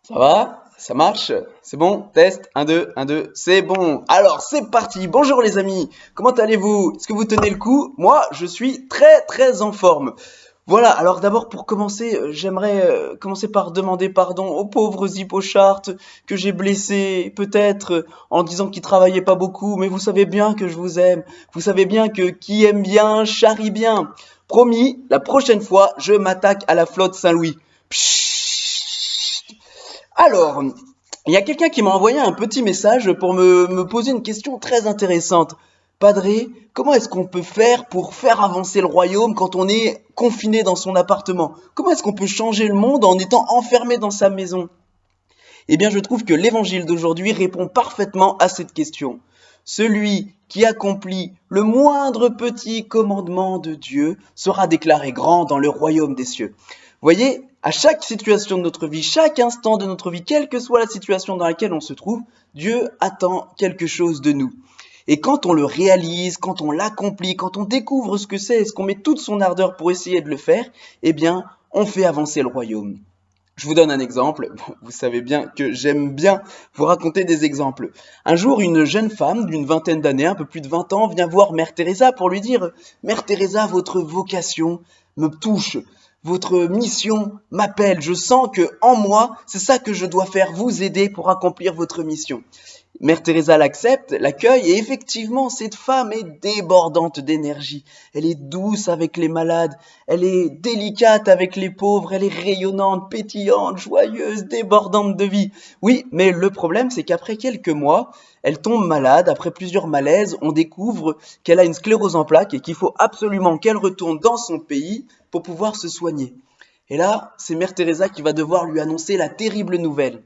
Ça va? Ça marche? C'est bon? Test? 1, 2, 1, 2, c'est bon. Alors, c'est parti. Bonjour les amis. Comment allez-vous? Est-ce que vous tenez le coup? Moi, je suis très très en forme. Voilà, alors d'abord pour commencer, j'aimerais commencer par demander pardon aux pauvres hippochartes que j'ai blessés, peut-être en disant qu'ils travaillaient pas beaucoup, mais vous savez bien que je vous aime. Vous savez bien que qui aime bien charrie bien. Promis, la prochaine fois, je m'attaque à la flotte Saint-Louis. Alors, il y a quelqu'un qui m'a envoyé un petit message pour me poser une question très intéressante. Padré, comment est-ce qu'on peut faire pour faire avancer le royaume quand on est confiné dans son appartement? Comment est-ce qu'on peut changer le monde en étant enfermé dans sa maison? Eh bien, je trouve que l'évangile d'aujourd'hui répond parfaitement à cette question. Celui qui accomplit le moindre petit commandement de Dieu sera déclaré grand dans le royaume des cieux. Voyez, à chaque situation de notre vie, chaque instant de notre vie, quelle que soit la situation dans laquelle on se trouve, Dieu attend quelque chose de nous. Et quand on le réalise, quand on l'accomplit, quand on découvre ce que c'est et ce qu'on met toute son ardeur pour essayer de le faire, eh bien, on fait avancer le royaume. Je vous donne un exemple. Vous savez bien que j'aime bien vous raconter des exemples. Un jour, une jeune femme d'une vingtaine d'années, un peu plus de 20 ans, vient voir Mère Teresa pour lui dire: Mère Teresa, votre vocation me touche. Votre mission m'appelle. Je sens que en moi, c'est ça que je dois faire, vous aider pour accomplir votre mission. Mère Teresa l'accepte, l'accueille, et effectivement, cette femme est débordante d'énergie. Elle est douce avec les malades, elle est délicate avec les pauvres, elle est rayonnante, pétillante, joyeuse, débordante de vie. Oui, mais le problème, c'est qu'après quelques mois, elle tombe malade. Après plusieurs malaises, on découvre qu'elle a une sclérose en plaques et qu'il faut absolument qu'elle retourne dans son pays pour pouvoir se soigner. Et là, c'est Mère Teresa qui va devoir lui annoncer la terrible nouvelle.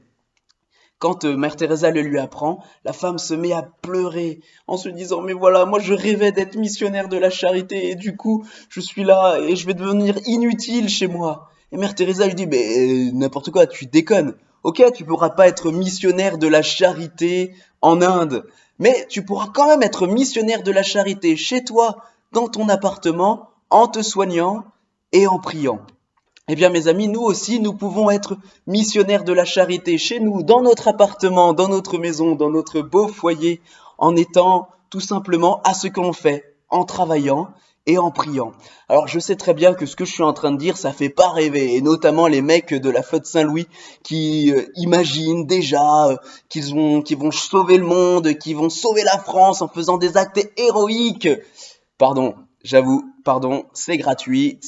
Quand Mère Teresa le lui apprend, la femme se met à pleurer en se disant: mais voilà, moi je rêvais d'être missionnaire de la charité et du coup je suis là et je vais devenir inutile chez moi. Et Mère Teresa lui dit: mais n'importe quoi, tu déconnes. Ok, tu pourras pas être missionnaire de la charité en Inde, mais tu pourras quand même être missionnaire de la charité chez toi, dans ton appartement, en te soignant et en priant. Eh bien, mes amis, nous aussi, nous pouvons être missionnaires de la charité chez nous, dans notre appartement, dans notre maison, dans notre beau foyer, en étant tout simplement à ce que l'on fait, en travaillant et en priant. Alors, je sais très bien que ce que je suis en train de dire, ça fait pas rêver, et notamment les mecs de la flotte Saint-Louis qui imaginent déjà qu'ils vont sauver le monde, qu'ils vont sauver la France en faisant des actes héroïques. Pardon, j'avoue, pardon, c'est gratuit,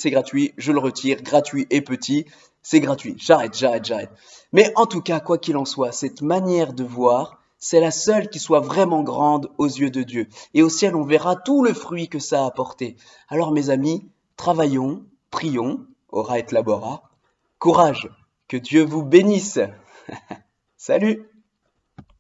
je le retire, gratuit et petit, c'est gratuit. J'arrête. Mais en tout cas, quoi qu'il en soit, cette manière de voir, c'est la seule qui soit vraiment grande aux yeux de Dieu. Et au ciel, on verra tout le fruit que ça a apporté. Alors, mes amis, travaillons, prions, ora et labora. Courage, que Dieu vous bénisse. Salut!